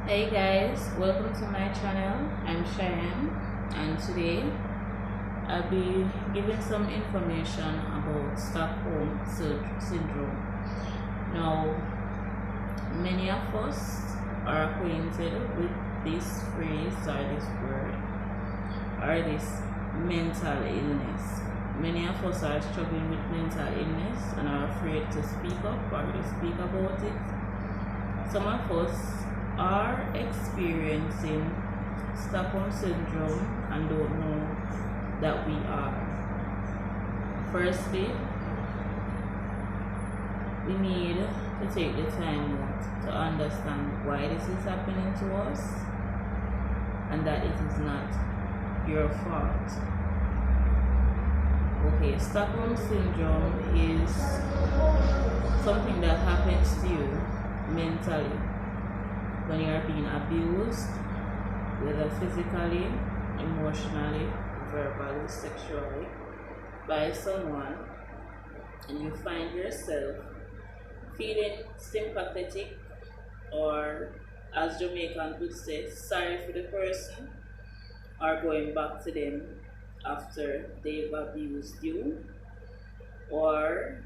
Hey guys, welcome to my channel. I'm Cheyenne, and today I'll be giving some information about Stockholm syndrome. Now, many of us are acquainted with this phrase or this word or this mental illness. Many of us are struggling with mental illness and are afraid to speak up or to speak about it. Some of us are experiencing Stockholm syndrome and don't know that we are. Firstly, we need to take the time out to understand why this is happening to us and that it is not your fault. Okay, Stockholm syndrome is something that happens to you mentally when you are being abused, whether physically, emotionally, verbally, sexually, by someone, and you find yourself feeling sympathetic or, as Jamaicans would say, sorry for the person, or going back to them after they've abused you or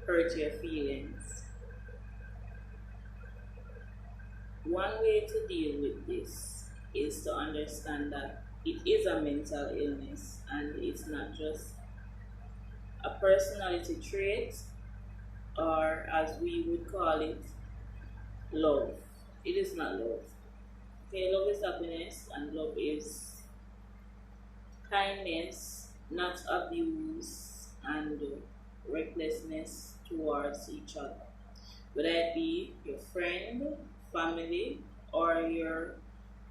hurt your feelings. One way to deal with this is to understand that it is a mental illness and it's not just a personality trait, or as we would call it, love. It is not love. Okay, love is happiness and love is kindness, not abuse and recklessness towards each other, whether it be your friend, family, or your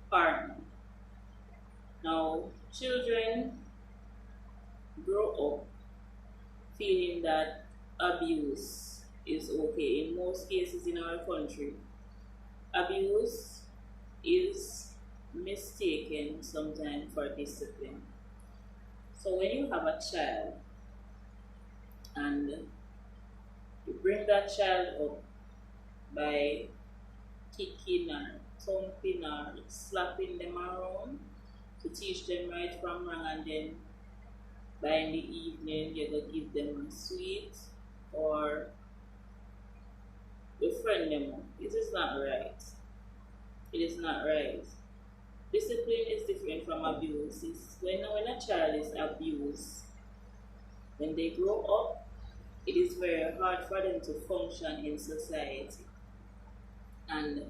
partner. Now, children grow up feeling that abuse is okay. In most cases in our country, abuse is mistaken sometimes for discipline. So when you have a child and you bring that child up by kicking or thumping or slapping them around to teach them right from wrong, and then by in the evening you're gonna give them a sweet or befriend them up. This is not right. It is not right. Discipline is different from abuse. It's when a child is abused, when they grow up, it is very hard for them to function in society. And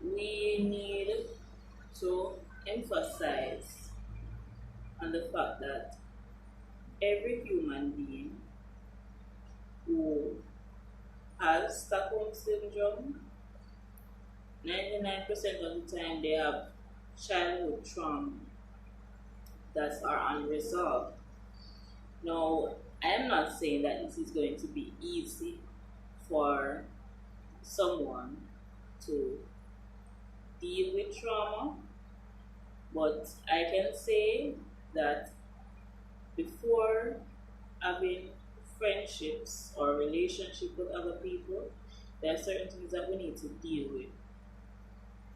we need to emphasize on the fact that every human being who has Stockholm syndrome, 99% of the time they have childhood trauma that are unresolved. Now, I am not saying that this is going to be easy for someone to deal with trauma, but I can say that before having friendships or relationship with other people, there are certain things that we need to deal with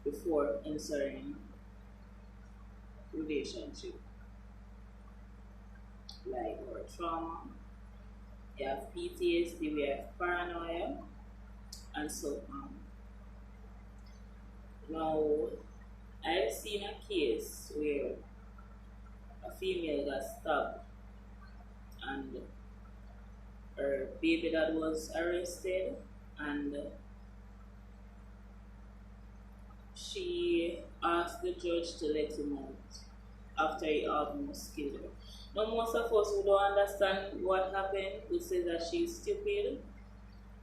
before entering relationship, like our trauma. We have PTSD, we have paranoia, and so on. Now, I've seen a case where a female got stabbed and her baby dad was arrested, and she asked the judge to let him out after he almost killed her. Now, most of us who don't understand what happened would say that she's stupid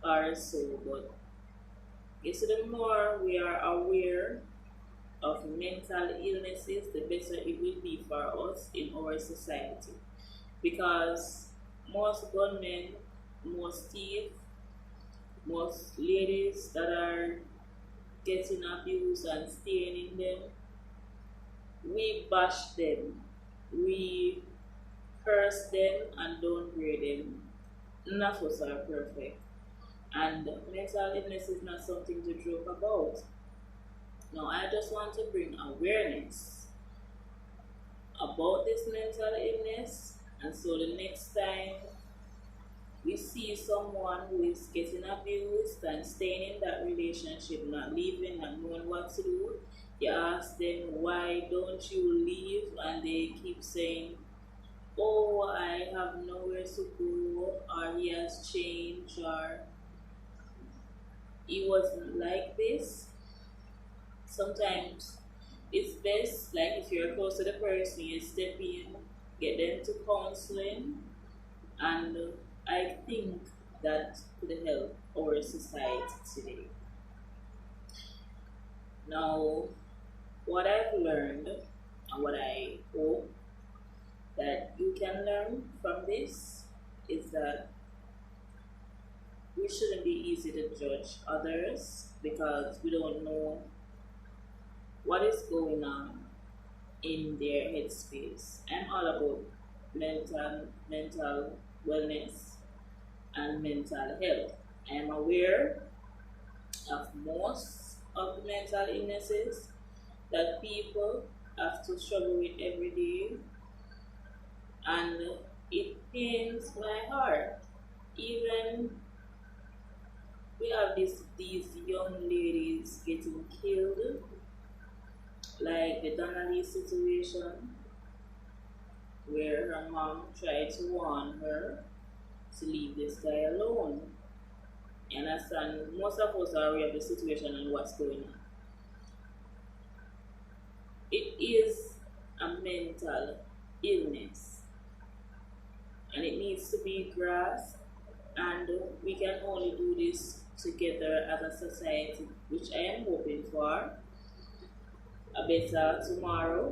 or so, but you see, the more we are aware of mental illnesses, the better it will be for us in our society. Because most gunmen, most thieves, most ladies that are getting abused and staying in them, we bash them, we curse them and downgrade them. None of us are perfect. And mental illness is not something to joke about. Now, I just want to bring awareness about this mental illness, and so the next time we see someone who is getting abused and staying in that relationship, not leaving, not knowing what to do, you ask them, why don't you leave? And they keep saying, oh, I have nowhere to go, or he has changed, or he wasn't like this. Sometimes it's best, like if you're close to the person, you step in, get them to counseling, and I think that could help our society today. Now, what I've learned and what I hope that you can learn from this is that we shouldn't be easy to judge others because we don't know what is going on in their headspace. I'm all about mental wellness and mental health. I am aware of most of the mental illnesses that people have to struggle with every day, and it pains my heart. Even we have these young ladies getting killed, like the Donnelly situation, where her mom tried to warn her to leave this guy alone. You understand? Most of us are aware of the situation and what's going on. It is a mental illness and it needs to be grasped, and we can only do this together as a society, which I am hoping for a better tomorrow.